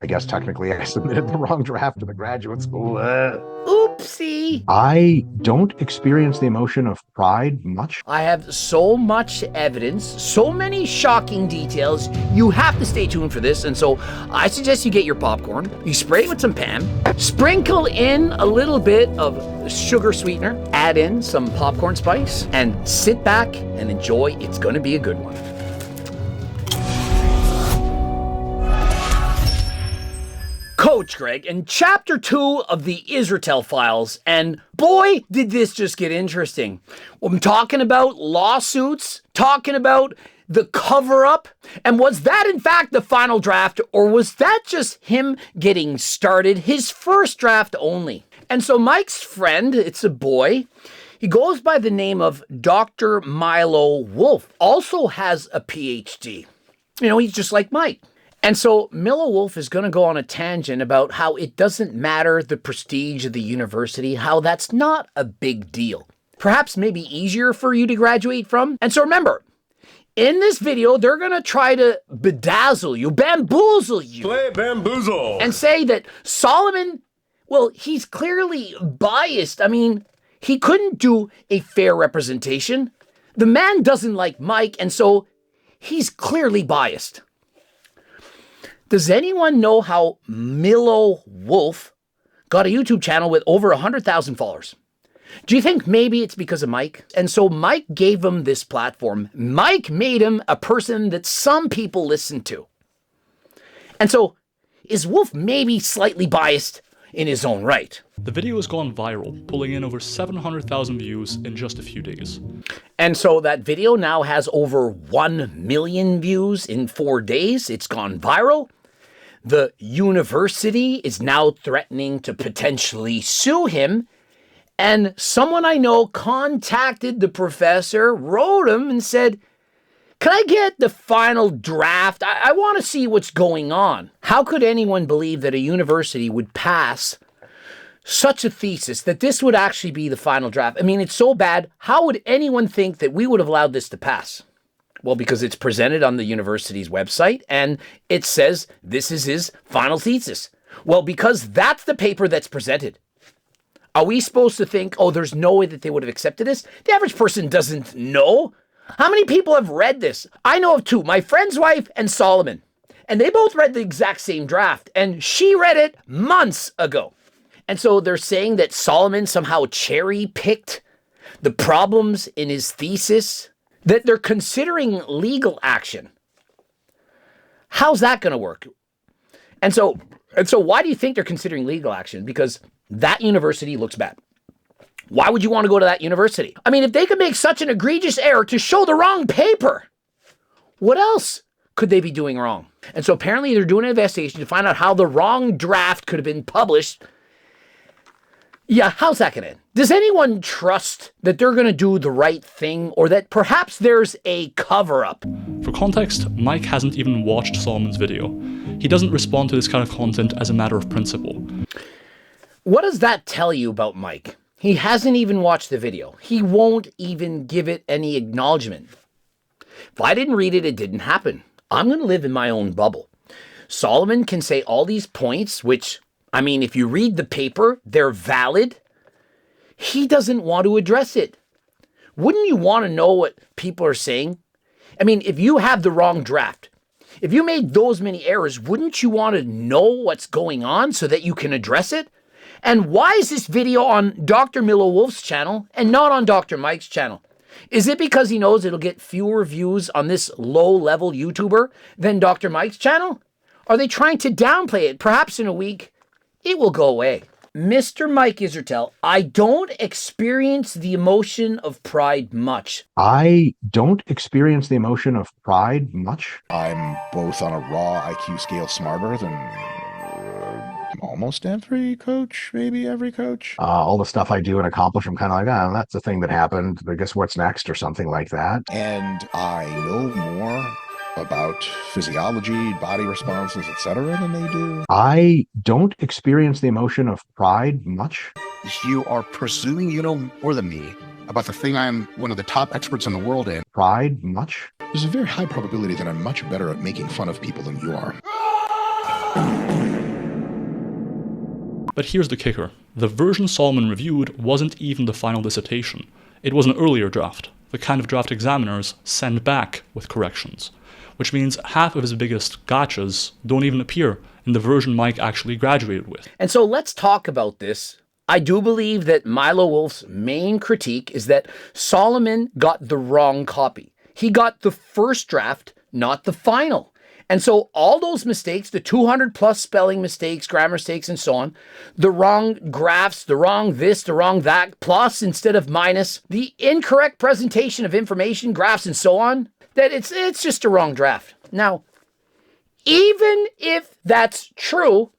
I guess technically I submitted the wrong draft to the graduate school. Oopsie. I don't experience the emotion of pride much. I have so much evidence, so many shocking details. You have to stay tuned for this. And so I suggest you get your popcorn, you spray it with some Pam, sprinkle in a little bit of sugar sweetener, add in some popcorn spice, and sit back and enjoy. It's going to be a good one. Coach Greg in Chapter 2 of the Israel Files, and boy, did this just get interesting. I'm talking about lawsuits, talking about the cover-up, and was that in fact the final draft, or was that just him getting started, his first draft only? And so Mike's friend, it's a boy, he goes by the name of Dr. Milo Wolf, also has a PhD. You know, he's just like Mike. And so Milo Wolf is going to go on a tangent about how it doesn't matter the prestige of the university, how that's not a big deal. Perhaps maybe easier for you to graduate from. And so remember, in this video, they're going to try to bedazzle you, bamboozle you. Play bamboozle. And say that Solomon, well, he's clearly biased. I mean, he couldn't do a fair representation. The man doesn't like Mike, and so he's clearly biased. Does anyone know how Milo Wolf got a YouTube channel with over 100,000 followers? Do you think maybe it's because of Mike? And so Mike gave him this platform. Mike made him a person that some people listen to. And so is Wolf maybe slightly biased in his own right? The video has gone viral, pulling in over 700,000 views in just a few days. And so that video now has over 1 million views in 4 days. It's gone viral. The university is now threatening to potentially sue him. And someone I know contacted the professor, wrote him and said, "Can I get the final draft? I want to see what's going on." How could anyone believe that a university would pass such a thesis, that this would actually be the final draft? I mean, it's so bad. How would anyone think that we would have allowed this to pass? Well, because it's presented on the university's website and it says this is his final thesis. Well, because that's the paper that's presented. Are we supposed to think, oh, there's no way that they would have accepted this? The average person doesn't know. How many people have read this? I know of two, my friend's wife and Solomon. And they both read the exact same draft, and she read it months ago. And so they're saying that Solomon somehow cherry-picked the problems in his thesis, that they're considering legal action. How's that going to work? And so why do you think they're considering legal action? Because that university looks bad. Why would you want to go to that university? I mean, if they could make such an egregious error to show the wrong paper, what else could they be doing wrong? And so apparently they're doing an investigation to find out how the wrong draft could have been published. Yeah, how's that going to end? Does anyone trust that they're going to do the right thing, or that perhaps there's a cover-up? For context, Mike hasn't even watched Solomon's video. He doesn't respond to this kind of content as a matter of principle. What does that tell you about Mike? He hasn't even watched the video. He won't even give it any acknowledgement. If I didn't read it, it didn't happen. I'm going to live in my own bubble. Solomon can say all these points, which, I mean, if you read the paper, they're valid. He doesn't want to address it. Wouldn't you want to know what people are saying? I mean, if you have the wrong draft, if you made those many errors, wouldn't you want to know what's going on so that you can address it? And why is this video on Dr. Milo Wolf's channel and not on Dr. Mike's channel? Is it because he knows it'll get fewer views on this low-level YouTuber than Dr. Mike's channel? Are they trying to downplay it? Perhaps in a week, it will go away. Mr. Mike Israel, I don't experience the emotion of pride much. I don't experience the emotion of pride much. I'm both on a raw IQ scale smarter than almost every coach, maybe every coach. All the stuff I do and accomplish, I'm kind of like, oh, that's the thing that happened. I guess what's next or something like that. And I know more about physiology, body responses, etc. than they do. I don't experience the emotion of pride much. You are presuming you know more than me about the thing I'm one of the top experts in the world in. Pride much. There's a very high probability that I'm much better at making fun of people than you are. But here's the kicker. The version Solomon reviewed wasn't even the final dissertation. It was an earlier draft, the kind of draft examiners send back with corrections, which means half of his biggest gotchas don't even appear in the version Mike actually graduated with. And so let's talk about this. I do believe that Milo Wolf's main critique is that Solomon got the wrong copy. He got the first draft, not the final. And so all those mistakes, the 200 plus spelling mistakes, grammar mistakes, and so on, the wrong graphs, the wrong this, the wrong that, plus instead of minus, the incorrect presentation of information, graphs, and so on, that it's just a wrong draft. Now, even if that's true,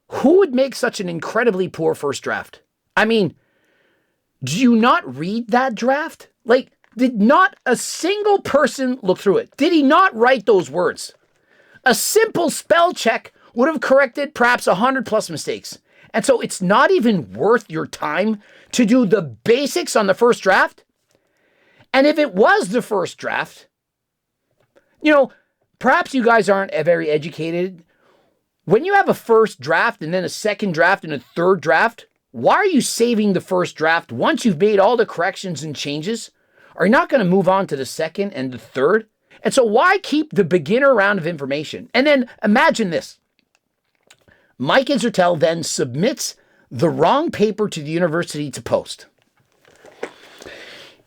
who would make such an incredibly poor first draft? I mean, do you not read that draft? Like, did not a single person look through it? Did he not write those words? A simple spell check would have corrected perhaps 100 plus mistakes. And so it's not even worth your time to do the basics on the first draft. And if it was the first draft, perhaps you guys aren't very educated. When you have a first draft and then a second draft and a third draft, why are you saving the first draft once you've made all the corrections and changes? Are you not going to move on to the second and the third? And so why keep the beginner round of information? And then imagine this. Mike Israetel then submits the wrong paper to the university to post.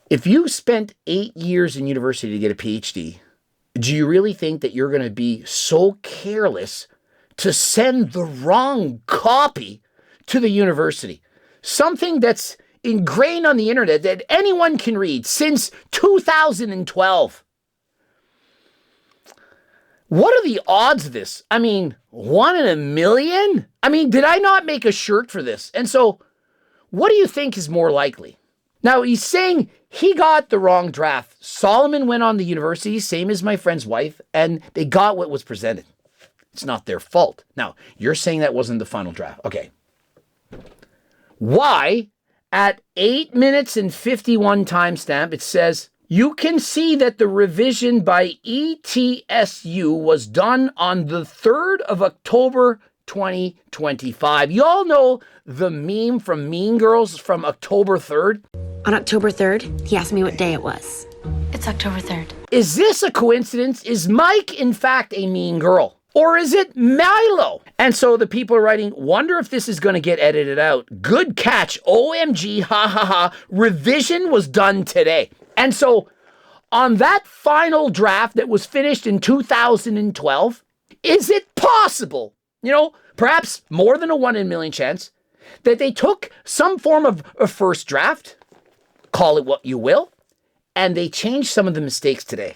If you spent 8 years in university to get a PhD, do you really think that you're going to be so careless to send the wrong copy to the university? Something that's ingrained on the internet that anyone can read since 2012. What are the odds of this? I mean, 1 in a million? I mean, did I not make a shirt for this? And so, what do you think is more likely? Now, he's saying he got the wrong draft. Solomon went on the university, same as my friend's wife, and they got what was presented. It's not their fault. Now, you're saying that wasn't the final draft. Okay. Why, at 8 minutes and 51 timestamp, it says, you can see that the revision by ETSU was done on the 3rd of October, 2025. You all know the meme from Mean Girls from October 3rd? On October 3rd, he asked me what day it was. It's October 3rd. Is this a coincidence? Is Mike, in fact, a mean girl? Or is it Milo? And so the people are writing, wonder if this is going to get edited out. Good catch. OMG, ha ha ha. Revision was done today. And so on that final draft that was finished in 2012, is it possible, perhaps more than a 1 in a million chance, that they took some form of a first draft, call it what you will, and they changed some of the mistakes today?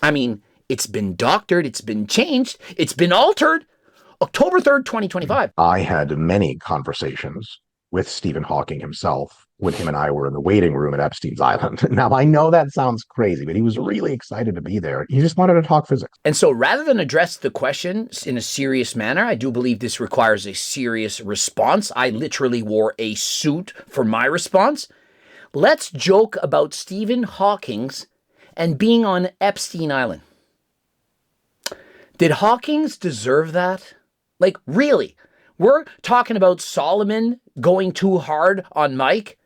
I mean, it's been doctored, it's been changed, it's been altered. October 3rd, 2025. I had many conversations with Stephen Hawking himself when him and I were in the waiting room at Epstein's Island. Now, I know that sounds crazy, but he was really excited to be there. He just wanted to talk physics. And so rather than address the question in a serious manner, I do believe this requires a serious response. I literally wore a suit for my response. Let's joke about Stephen Hawking's and being on Epstein Island. Did Hawkins deserve that? Like, really? We're talking about Solomon going too hard on Mike.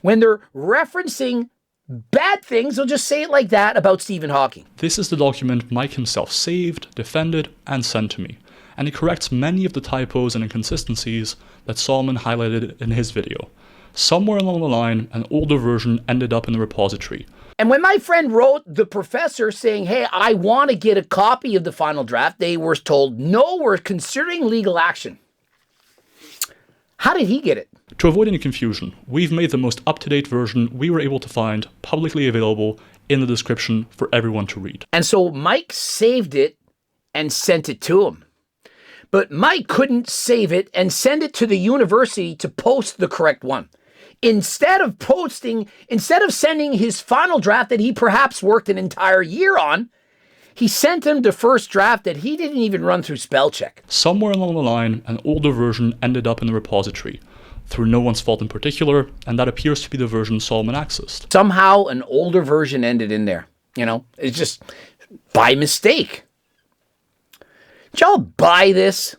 When they're referencing bad things, they'll just say it like that about Stephen Hawking. This is the document Mike himself saved, defended, and sent to me, and it corrects many of the typos and inconsistencies that Solomon highlighted in his video. Somewhere along the line, an older version ended up in the repository. And when my friend wrote the professor saying, hey, I want to get a copy of the final draft, they were told, no, we're considering legal action. How did he get it? To avoid any confusion, we've made the most up-to-date version we were able to find publicly available in the description for everyone to read. And so Mike saved it and sent it to him. But Mike couldn't save it and send it to the university to post the correct one. Instead of sending his final draft that he perhaps worked an entire year on, he sent him the first draft that he didn't even run through spell check. Somewhere along the line, an older version ended up in the repository, through no one's fault in particular, and that appears to be the version Solomon accessed. Somehow an older version ended in there. It's just by mistake. Did y'all buy this?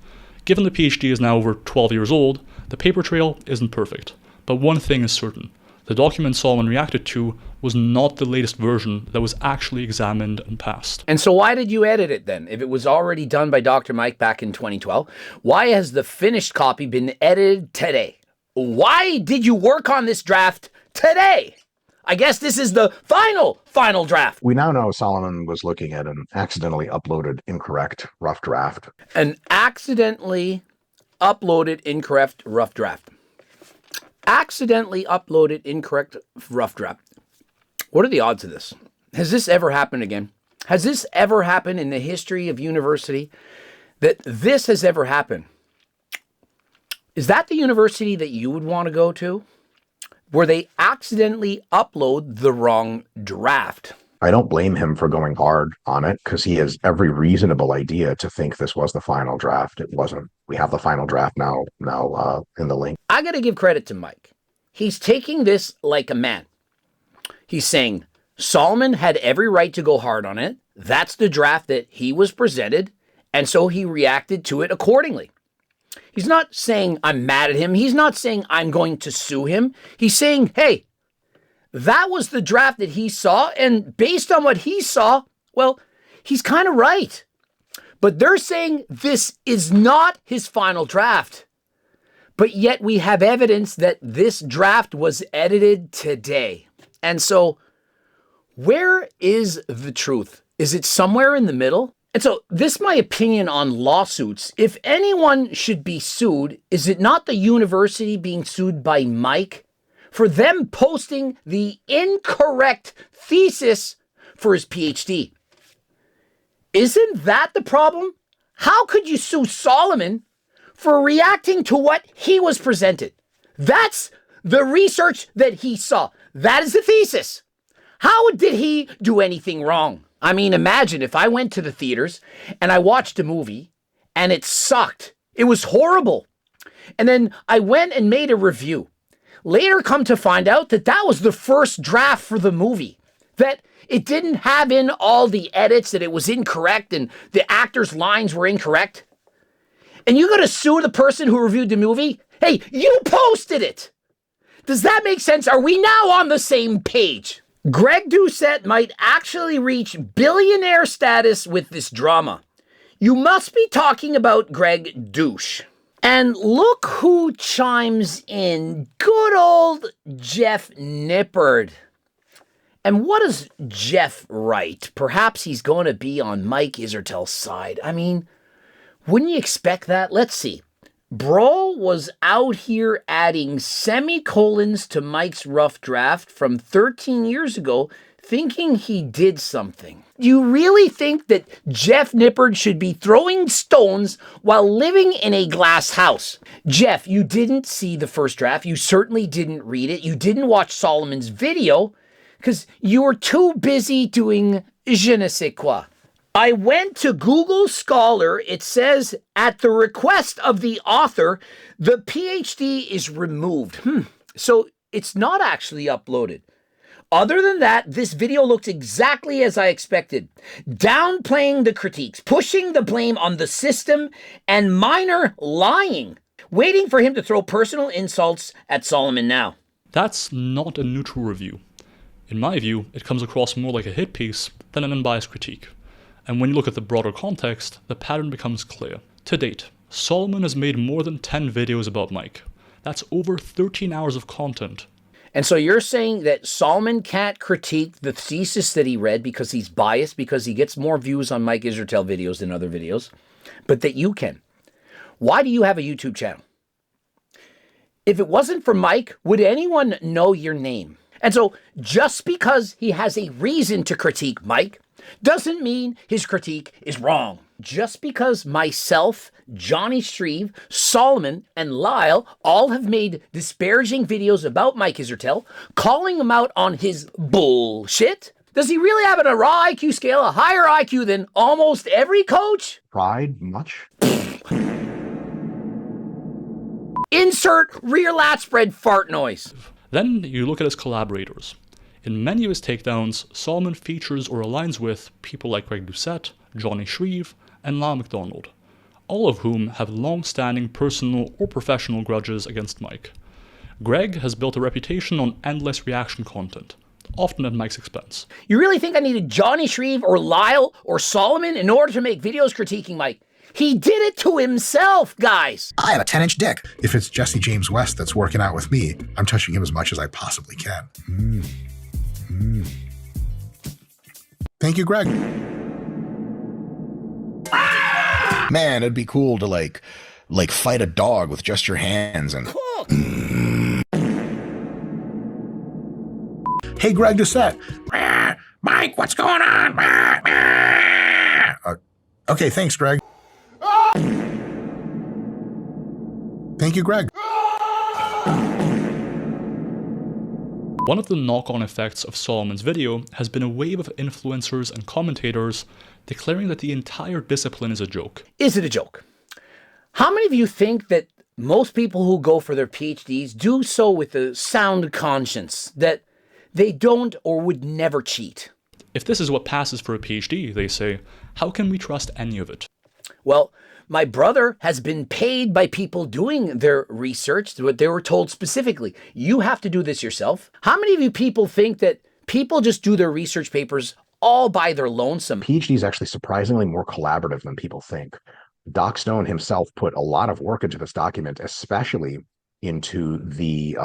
Given the PhD is now over 12 years old, the paper trail isn't perfect. But one thing is certain. The document Solomon reacted to was not the latest version that was actually examined and passed. And so why did you edit it then? If it was already done by Dr. Mike back in 2012, why has the finished copy been edited today? Why did you work on this draft today? I guess this is the final draft. We now know Solomon was looking at an accidentally uploaded incorrect rough draft. An accidentally uploaded incorrect rough draft. Accidentally uploaded incorrect rough draft. What are the odds of this? Has this ever happened again? Has this ever happened in the history of university that this has ever happened? Is that the university that you would want to go to? Where they accidentally upload the wrong draft? I don't blame him for going hard on it because he has every reasonable idea to think this was the final draft. It wasn't. We have the final draft now in the link. I got to give credit to Mike. He's taking this like a man. He's saying Solomon had every right to go hard on it. That's the draft that he was presented, and so he reacted to it accordingly. He's not saying I'm mad at him. He's not saying I'm going to sue him. He's saying, hey, that was the draft that he saw, and based on what he saw, well, he's kind of right. But they're saying this is not his final draft. But yet we have evidence that this draft was edited today. And so, where is the truth? Is it somewhere in the middle? And so, this is my opinion on lawsuits. If anyone should be sued, is it not the university being sued by Mike for them posting the incorrect thesis for his PhD? Isn't that the problem? How could you sue Solomon for reacting to what he was presented? That's the research that he saw. That is the thesis. How did he do anything wrong? I mean, imagine if I went to the theaters and I watched a movie and it sucked. It was horrible. And then I went and made a review. Later come to find out that that was the first draft for the movie. That it didn't have in all the edits, that it was incorrect and the actors' lines were incorrect. And you're going to sue the person who reviewed the movie? Hey, you posted it! Does that make sense? Are we now on the same page? Greg Doucette might actually reach billionaire status with this drama. You must be talking about Greg Douche. And look who chimes in. Good old Jeff Nippard. And what does Jeff write? Perhaps he's going to be on Mike Isertel's side. I mean, wouldn't you expect that? Let's see. Bro was out here adding semicolons to Mike's rough draft from 13 years ago, thinking he did something. Do you really think that Jeff Nippard should be throwing stones while living in a glass house? Jeff, you didn't see the first draft. You certainly didn't read it. You didn't watch Solomon's video because you were too busy doing je ne sais quoi. I went to Google Scholar. It says, at the request of the author, the PhD is removed. So it's not actually uploaded. Other than that, this video looks exactly as I expected. Downplaying the critiques, pushing the blame on the system, and minor lying. Waiting for him to throw personal insults at Solomon now. That's not a neutral review. In my view, it comes across more like a hit piece than an unbiased critique. And when you look at the broader context, the pattern becomes clear. To date, Solomon has made more than 10 videos about Mike. That's over 13 hours of content. And so you're saying that Solomon can't critique the thesis that he read because he's biased, because he gets more views on Mike Isertel videos than other videos, but that you can. Why do you have a YouTube channel? If it wasn't for Mike, would anyone know your name? And so just because he has a reason to critique Mike doesn't mean his critique is wrong. Just because myself, Johnny Shreve, Solomon, and Lyle all have made disparaging videos about Mike Isertel, calling him out on his bullshit, does he really have a raw IQ scale, a higher IQ than almost every coach? Pride much? Insert rear lat spread fart noise. Then you look at his collaborators. In many of his takedowns, Solomon features or aligns with people like Greg Doucette, Johnny Shreve, and Lyle McDonald. all of whom have long-standing personal or professional grudges against Mike. Greg has built a reputation on endless reaction content, often at Mike's expense. You really think I needed Johnny Shreve or Lyle or Solomon in order to make videos critiquing Mike? He did it to himself, guys. I have a 10-inch dick. If it's Jesse James West that's working out with me, I'm touching him as much as I possibly can. Thank you, Greg. Man, it'd be cool to like fight a dog with just your hands and... Hey, Greg Doucette. Mike, what's going on? Okay, thanks, Greg. Thank you, Greg. One of the knock-on effects of Solomon's video has been a wave of influencers and commentators declaring that the entire discipline is a joke. Is it a joke? How many of you think that most people who go for their PhDs do so with a sound conscience, that they don't or would never cheat? If this is what passes for a PhD, they say, how can we trust any of it? Well, my brother has been paid by people doing their research, what they were told specifically. You have to do this yourself. How many of you people think that people just do their research papers all by their lonesome? PhD is actually surprisingly more collaborative than people think. Doc Stone himself put a lot of work into this document, especially into the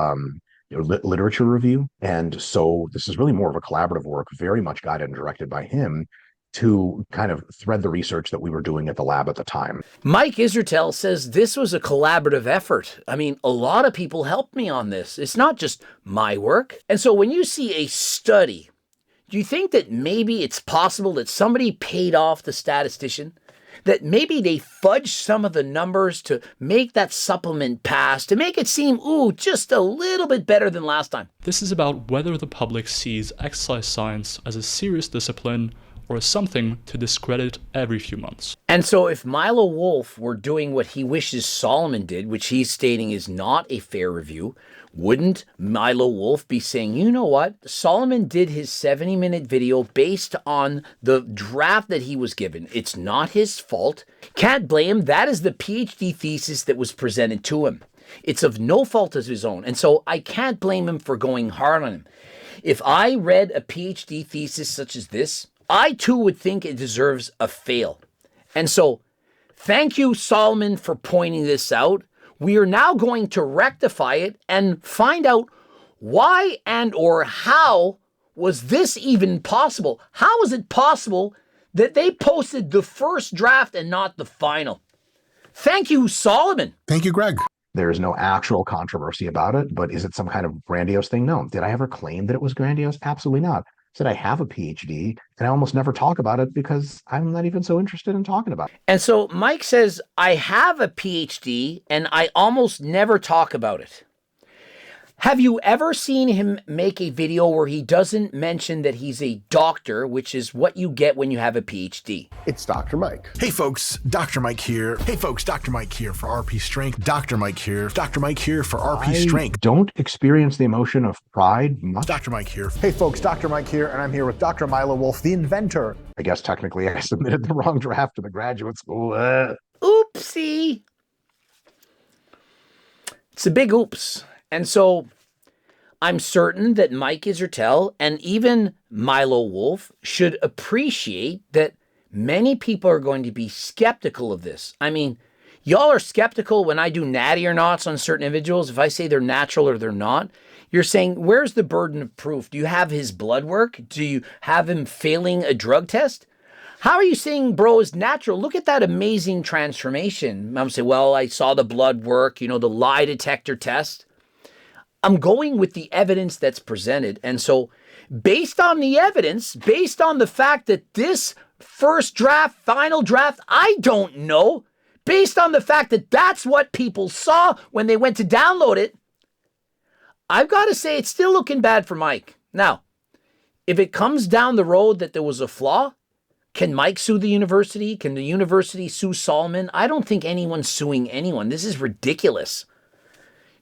literature review. And so this is really more of a collaborative work, very much guided and directed by him to kind of thread the research that we were doing at the lab at the time. Mike Israetel says this was a collaborative effort. I mean, a lot of people helped me on this. It's not just my work. And so when you see a study, do you think that maybe it's possible that somebody paid off the statistician? That maybe they fudged some of the numbers to make that supplement pass, to make it seem, just a little bit better than last time? This is about whether the public sees exercise science as a serious discipline or as something to discredit every few months. And so if Milo Wolf were doing what he wishes Solomon did, which he's stating is not a fair review, wouldn't Milo Wolf be saying, you know what? Solomon did his 70-minute video based on the draft that he was given. It's not his fault. Can't blame him. That is the PhD thesis that was presented to him. It's of no fault of his own. And so I can't blame him for going hard on him. If I read a PhD thesis such as this, I too would think it deserves a fail. And so, thank you, Solomon, for pointing this out. We are now going to rectify it and find out why and or how was this even possible? How is it possible that they posted the first draft and not the final? Thank you, Solomon. Thank you, Greg. There is no actual controversy about it, but is it some kind of grandiose thing? No. Did I ever claim that it was grandiose? Absolutely not. Said I have a PhD, and I almost never talk about it because I'm not even so interested in talking about it. And so Mike says, I have a PhD, and I almost never talk about it. Have you ever seen him make a video where he doesn't mention that he's a doctor, which is what you get when you have a PhD? It's Dr. Mike. Hey folks, Dr. Mike here. Hey folks, Dr. Mike here for RP Strength. Dr. Mike here. Dr. Mike here for RP Strength. Don't experience the emotion of pride much. Dr. Mike here. Hey folks, Dr. Mike here, and I'm here with Dr. Milo Wolf, the inventor. I guess technically I submitted the wrong draft to the graduate school. Oopsie. It's a big oops. And so I'm certain that Mike Israetel and even Milo Wolf should appreciate that many people are going to be skeptical of this. I mean, y'all are skeptical when I do natty or nots on certain individuals. If I say they're natural or they're not, you're saying, where's the burden of proof? Do you have his blood work? Do you have him failing a drug test? How are you saying bro is natural? Look at that amazing transformation. I'm going to say, well, I saw the blood work, the lie detector test. I'm going with the evidence that's presented. And so based on the evidence, based on the fact that this first draft, final draft, I don't know, based on the fact that that's what people saw when they went to download it, I've got to say it's still looking bad for Mike. Now, if it comes down the road that there was a flaw, can Mike sue the university? Can the university sue Solomon? I don't think anyone's suing anyone. This is ridiculous.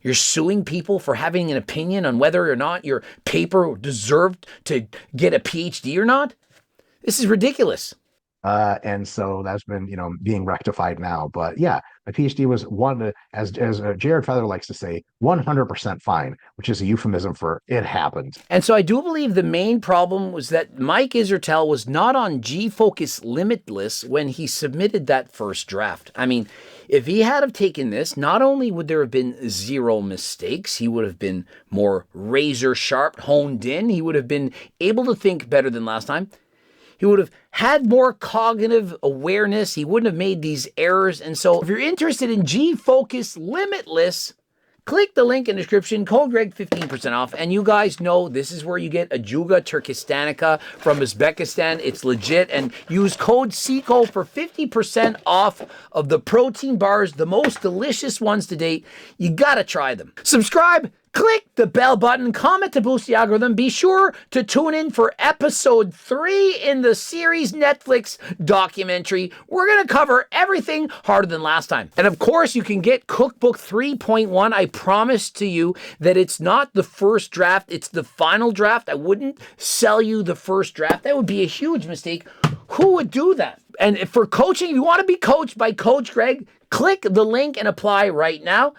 You're suing people for having an opinion on whether or not your paper deserved to get a PhD or not? This is ridiculous. And so that's been, being rectified now. But yeah, my PhD was as Jared Feather likes to say, 100% fine, which is a euphemism for it happened. And so I do believe the main problem was that Mike Isertel was not on G-Focus Limitless when he submitted that first draft. I mean, if he had have taken this, not only would there have been zero mistakes, he would have been more razor sharp, honed in, he would have been able to think better than last time. He would have had more cognitive awareness. He wouldn't have made these errors. And so if you're interested in G-Focus Limitless, click the link in the description, code Greg 15% off. And you guys know this is where you get Ajuga Turkistanica from Uzbekistan. It's legit. And use code SECO for 50% off of the protein bars, the most delicious ones to date. You gotta try them. Subscribe. Click the bell button, comment to boost the algorithm. Be sure to tune in for episode 3 in the series Netflix documentary. We're going to cover everything harder than last time. And of course, you can get Cookbook 3.1. I promise to you that it's not the first draft, it's the final draft. I wouldn't sell you the first draft. That would be a huge mistake. Who would do that? And for coaching, if you want to be coached by Coach Greg, click the link and apply right now.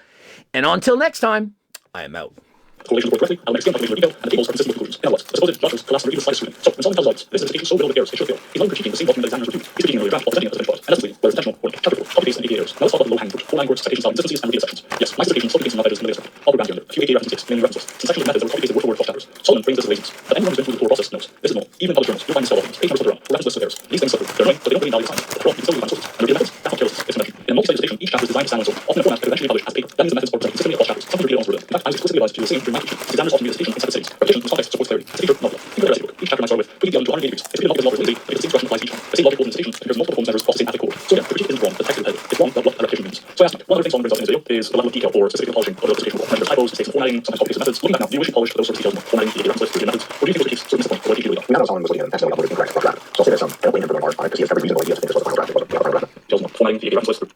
And until next time, I am out. Correlations work correctly, I'll explain how to detail, and the tables are consistent with conclusions. Now what? The supposed doctors collapse the slightest student. So when someone tells us this dissertation so riddled with errors, it should fail. He's not critiquing the same document that examiners reviewed. He's critiquing an earlier draft while presenting it as flawed. And that's whether it's intentional or not. Chapter 4, copy paste and APA errors. Now let's talk about the low-hanging fruit. 4 line words, citation style, inconsistencies, and repeated sections. Yes, my dissertation still contains some methods in the later. I'll go down to a few APA references, mainly references. Since sections of methods that were copy-pasted word for word cross chapters. Solomon frames this as laziness. But anyone who's been through the core process knows this is normal. Even in public journals, you'll find these spell documents, page numbers further on, or reference lists of errors. These things suffer. They're annoying, but they don't really invalidate science. After all, you can still find sources. And repeated methods, that's not carelessness. It's invention. In a multi-site dissertation, each chapter is designed to stand on its own, often in a format that eventually published as a paper. That means the methods are presented consistently across chapters, sometimes repeated almost verbatim. In fact, I was explicitly advised to do the same during my teaching. Examiners often use this teaching in separate settings. Repetition with context supports clarity. It's a feature, not a law. Think of it as a book. Each chapter might start with, quickly delve into 180 degrees. It's repeated not because the author is lazy, but because the same question applies to each one. The same logic holds in dissertation compares multiple poems members off the same ethic code. So again, the critique isn't wrong, the text is repetitive. It's wrong, but what a repetition means. So I asked Mike, one other thing Solomon brings up in his video is the level of detail or specific polishing of the dissertation work. There's typos, mistakes in formatting, sometimes copy paste methods. Looking back now, do you wish you polished those sorts of details more? Formatting, the reference list, repeated methods, or do you think those critiques sort of miss the point, or what PhD really got? We know Solomon was looking at an accidentally uploaded incorrect rough draft. So I'll say this, I don't blame him for going hard on it because he has every reasonable idea to think this was the final draft. It wasn't the final draft. Details more. Formatting, the reference list.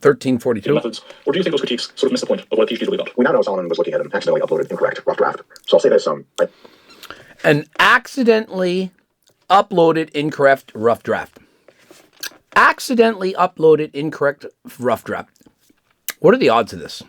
1342. Methods, or do you think those critiques sort of miss the point of what a PhD really got? We now know Solomon was looking at an accidentally uploaded incorrect rough draft. So I'll say this, An accidentally uploaded incorrect rough draft. Accidentally uploaded incorrect rough draft. What are the odds of this?